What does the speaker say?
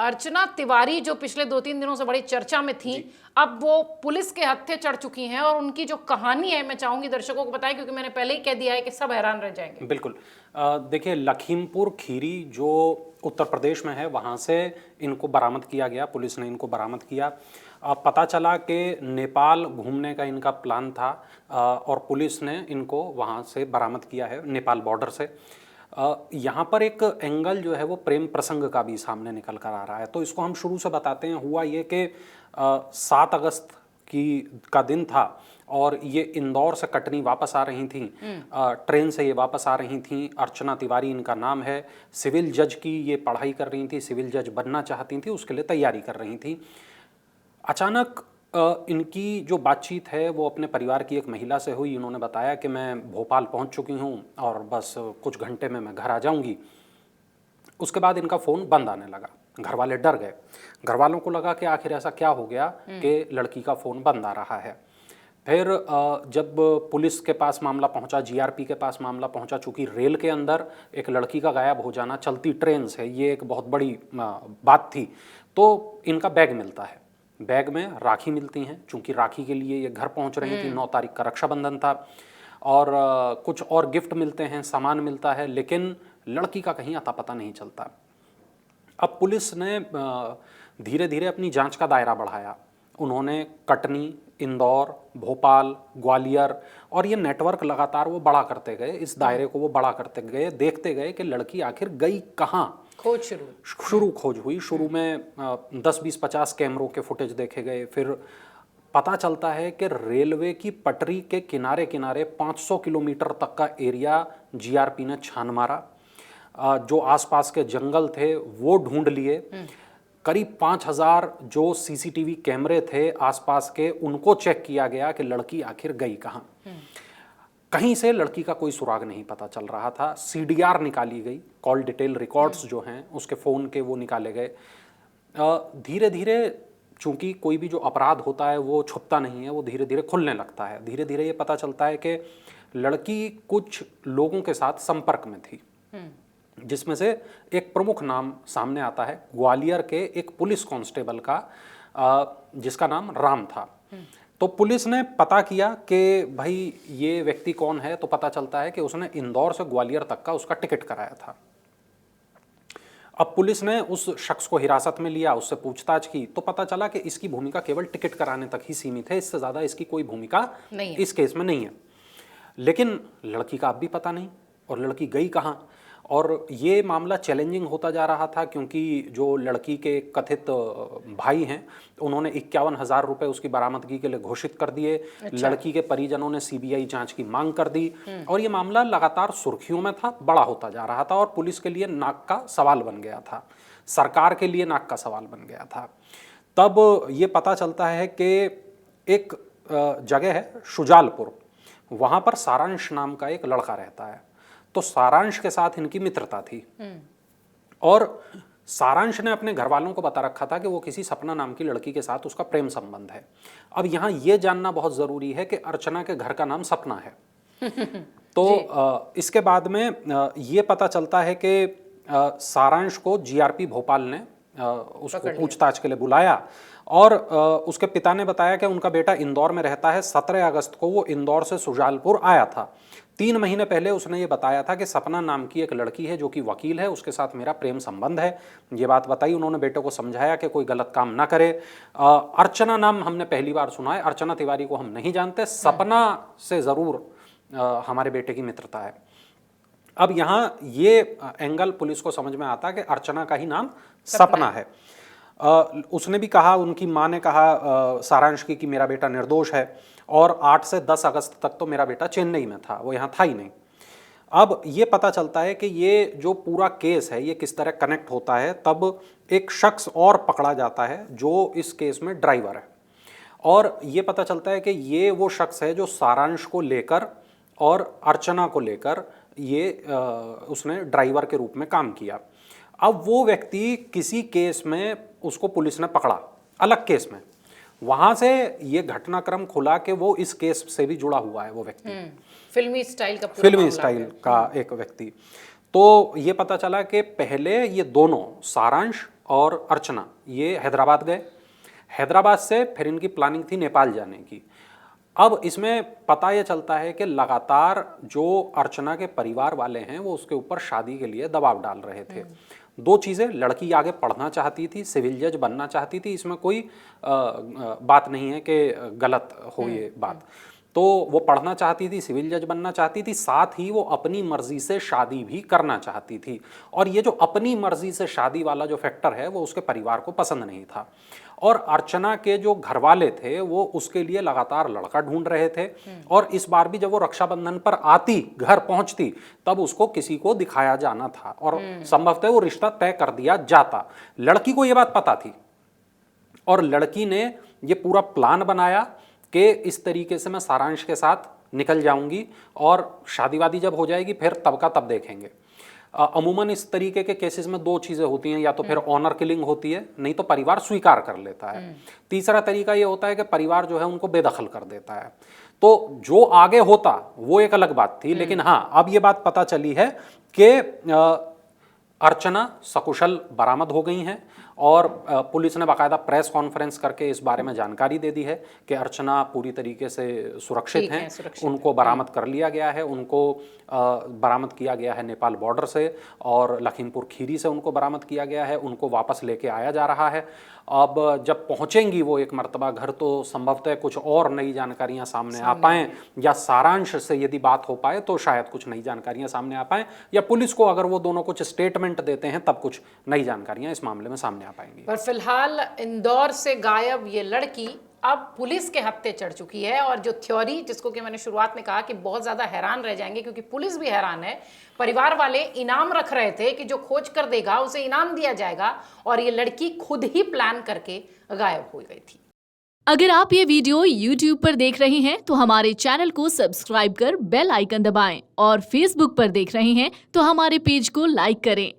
अर्चना तिवारी जो पिछले 2-3 दिनों से बड़ी चर्चा में थी, अब वो पुलिस के हत्थे चढ़ चुकी हैं और उनकी जो कहानी है मैं चाहूंगी दर्शकों को बताएं, क्योंकि मैंने पहले ही कह दिया है कि सब हैरान रह जाएंगे। बिल्कुल। देखिए, लखीमपुर खीरी जो उत्तर प्रदेश में है वहाँ से इनको बरामद किया गया, पुलिस ने इनको बरामद किया। पता चला कि नेपाल घूमने का इनका प्लान था और पुलिस ने इनको वहाँ से बरामद किया है, नेपाल बॉर्डर से। यहाँ पर एक एंगल जो है वो प्रेम प्रसंग का भी सामने निकल कर आ रहा है, तो इसको हम शुरू से बताते हैं। हुआ ये कि 7 अगस्त का दिन था और ये इंदौर से कटनी वापस आ रही थी, ट्रेन से ये वापस आ रही थी। अर्चना तिवारी इनका नाम है। सिविल जज की ये पढ़ाई कर रही थी, सिविल जज बनना चाहती थी, उसके लिए तैयारी कर रही थी। अचानक इनकी जो बातचीत है वो अपने परिवार की एक महिला से हुई। इन्होंने बताया कि मैं भोपाल पहुंच चुकी हूं और बस कुछ घंटे में मैं घर आ जाऊंगी। उसके बाद इनका फ़ोन बंद आने लगा। घर वाले डर गए। घर वालों को लगा कि आखिर ऐसा क्या हो गया कि लड़की का फ़ोन बंद आ रहा है। फिर जब पुलिस के पास मामला पहुंचा, जीआरपी के पास मामला पहुंचा, चूँकि रेल के अंदर एक लड़की का गायब हो जाना चलती ट्रेन से ये एक बहुत बड़ी बात थी, तो इनका बैग मिलता है। बैग में राखी मिलती हैं, चूँकि राखी के लिए ये घर पहुंच रही थी। 9 तारीख का रक्षाबंधन था और कुछ और गिफ्ट मिलते हैं, सामान मिलता है, लेकिन लड़की का कहीं अता पता नहीं चलता। अब पुलिस ने धीरे धीरे अपनी जांच का दायरा बढ़ाया। उन्होंने कटनी, इंदौर, भोपाल, ग्वालियर और ये नेटवर्क लगातार वो बड़ा करते गए, इस दायरे को वो बड़ा करते गए, देखते गए कि लड़की आखिर गई कहाँ। खोज खोज हुई। शुरू में 10, 20, 50 कैमरों के फुटेज देखे गए। फिर पता चलता है कि रेलवे की पटरी के किनारे किनारे 500 किलोमीटर तक का एरिया जीआरपी ने छान मारा। जो आसपास के जंगल थे वो ढूंढ लिए। करीब 5000 जो सीसीटीवी कैमरे थे आसपास के, उनको चेक किया गया कि लड़की आखिर गई कहाँ। कहीं से लड़की का कोई सुराग नहीं पता चल रहा था। सीडीआर निकाली गई, कॉल डिटेल रिकॉर्ड्स जो हैं उसके फ़ोन के, वो निकाले गए। धीरे धीरे चूंकि कोई भी जो अपराध होता है वो छुपता नहीं है, वो धीरे धीरे खुलने लगता है। धीरे धीरे ये पता चलता है कि लड़की कुछ लोगों के साथ संपर्क में थी, जिसमें से एक प्रमुख नाम सामने आता है ग्वालियर के एक पुलिस कांस्टेबल का, जिसका नाम राम था। तो पुलिस ने पता किया कि भाई ये व्यक्ति कौन है, तो पता चलता है कि उसने इंदौर से ग्वालियर तक का उसका टिकट कराया था। अब पुलिस ने उस शख्स को हिरासत में लिया, उससे पूछताछ की, तो पता चला कि इसकी भूमिका केवल टिकट कराने तक ही सीमित है, इससे ज़्यादा इसकी कोई भूमिका इस केस में नहीं है। लेकिन लड़की का अब भी पता नहीं, और लड़की गई कहाँ। और ये मामला चैलेंजिंग होता जा रहा था, क्योंकि जो लड़की के कथित भाई हैं उन्होंने 51,000 रुपये उसकी बरामदगी के लिए घोषित कर दिए। अच्छा। लड़की के परिजनों ने सीबीआई जांच की मांग कर दी और ये मामला लगातार सुर्खियों में था, बड़ा होता जा रहा था और पुलिस के लिए नाक का सवाल बन गया था, सरकार के लिए नाक का सवाल बन गया था। तब ये पता चलता है कि एक जगह है शुजालपुर, वहाँ पर सारांश नाम का एक लड़का रहता है। तो सारांश के साथ इनकी मित्रता थी और सारांश ने अपने घर वालों को बता रखा था कि वो किसी सपना नाम की लड़की के साथ उसका प्रेम संबंध है। अब यहाँ ये जानना बहुत ज़रूरी है कि अर्चना के घर का नाम सपना है। तो इसके बाद में ये पता चलता है कि सारांश को जीआरपी भोपाल ने उसको पूछताछ के लिए बुलाया और उसके पिता ने बताया कि उनका बेटा इंदौर में रहता है। 17 अगस्त को वो इंदौर से शुजालपुर आया था। 3 महीने पहले उसने ये बताया था कि सपना नाम की एक लड़की है जो कि वकील है, उसके साथ मेरा प्रेम संबंध है। ये बात बताई। उन्होंने बेटे को समझाया कि कोई गलत काम ना करे। अर्चना नाम हमने पहली बार सुना है, अर्चना तिवारी को हम नहीं जानते, सपना से ज़रूर हमारे बेटे की मित्रता है। अब यहाँ ये एंगल पुलिस को समझ में आता है कि अर्चना का ही नाम सपना है। उसने भी कहा, उनकी माँ ने कहा सारांश की कि मेरा बेटा निर्दोष है और 8 से 10 अगस्त तक तो मेरा बेटा चेन्नई में था, वो यहाँ था ही नहीं। अब ये पता चलता है कि ये जो पूरा केस है ये किस तरह कनेक्ट होता है। तब एक शख्स और पकड़ा जाता है जो इस केस में ड्राइवर है और ये पता चलता है कि ये वो शख्स है जो सारांश को लेकर और अर्चना को लेकर ये उसने ड्राइवर के रूप में काम किया। अब वो व्यक्ति किसी केस में उसको पुलिस ने पकड़ा, अलग केस में, वहां से ये घटनाक्रम खुला कि वो इस केस से भी जुड़ा हुआ है वो व्यक्ति, फिल्मी स्टाइल का एक व्यक्ति। तो ये पता चला कि पहले ये दोनों सारांश और अर्चना ये हैदराबाद गए। हैदराबाद से फिर इनकी प्लानिंग थी नेपाल जाने की। अब इसमें पता ये चलता है कि लगातार जो अर्चना के परिवार वाले हैं वो उसके ऊपर शादी के लिए दबाव डाल रहे थे। दो चीज़ें, लड़की आगे पढ़ना चाहती थी, सिविल जज बनना चाहती थी, इसमें कोई बात नहीं है कि गलत हो ये बात। तो वो पढ़ना चाहती थी, सिविल जज बनना चाहती थी, साथ ही वो अपनी मर्जी से शादी भी करना चाहती थी। और ये जो अपनी मर्जी से शादी वाला जो फैक्टर है वो उसके परिवार को पसंद नहीं था। और अर्चना के जो घर वाले थे वो उसके लिए लगातार लड़का ढूंढ रहे थे। और इस बार भी जब वो रक्षाबंधन पर आती, घर पहुंचती, तब उसको किसी को दिखाया जाना था और संभवतः वो रिश्ता तय कर दिया जाता। लड़की को ये बात पता थी और लड़की ने ये पूरा प्लान बनाया कि इस तरीके से मैं सारांश के साथ निकल जाऊंगी और शादी वादी जब हो जाएगी फिर तब का तब देखेंगे। अमूमन इस तरीके के केसेस में दो चीज़ें होती हैं, या तो फिर ऑनर किलिंग होती है, नहीं तो परिवार स्वीकार कर लेता है। तीसरा तरीका ये होता है कि परिवार जो है उनको बेदखल कर देता है। तो जो आगे होता वो एक अलग बात थी, लेकिन हाँ अब ये बात पता चली है कि अर्चना सकुशल बरामद हो गई हैं और पुलिस ने बाकायदा प्रेस कॉन्फ्रेंस करके इस बारे में जानकारी दे दी है कि अर्चना पूरी तरीके से सुरक्षित हैं, उनको बरामद कर लिया गया है। उनको बरामद किया गया है नेपाल बॉर्डर से और लखीमपुर खीरी से उनको बरामद किया गया है। उनको वापस लेके आया जा रहा है। अब जब पहुंचेंगी वो एक मर्तबा घर तो संभवतः कुछ और नई जानकारियां सामने आ पाएँ, या सारांश से यदि बात हो पाए तो शायद कुछ नई जानकारियां सामने आ पाएँ, या पुलिस को अगर वो दोनों कुछ स्टेटमेंट देते हैं तब कुछ नई जानकारियां इस मामले में सामने आ पाएंगी। पर फिलहाल इंदौर से गायब ये लड़की अब पुलिस के हत्थे चढ़ चुकी है। और जो थ्योरी जिसको कि मैंने शुरुआत में कहा कि बहुत ज्यादा हैरान रह जाएंगे, क्योंकि पुलिस भी हैरान है। परिवार वाले इनाम रख रहे थे कि जो खोज कर देगा उसे इनाम दिया जाएगा, और ये लड़की खुद ही प्लान करके गायब हो गई थी। अगर आप ये वीडियो YouTube पर देख रहे हैं तो हमारे चैनल को सब्सक्राइब कर बेल आइकन दबाएं, और Facebook पर देख रहे हैं तो हमारे पेज को लाइक करें।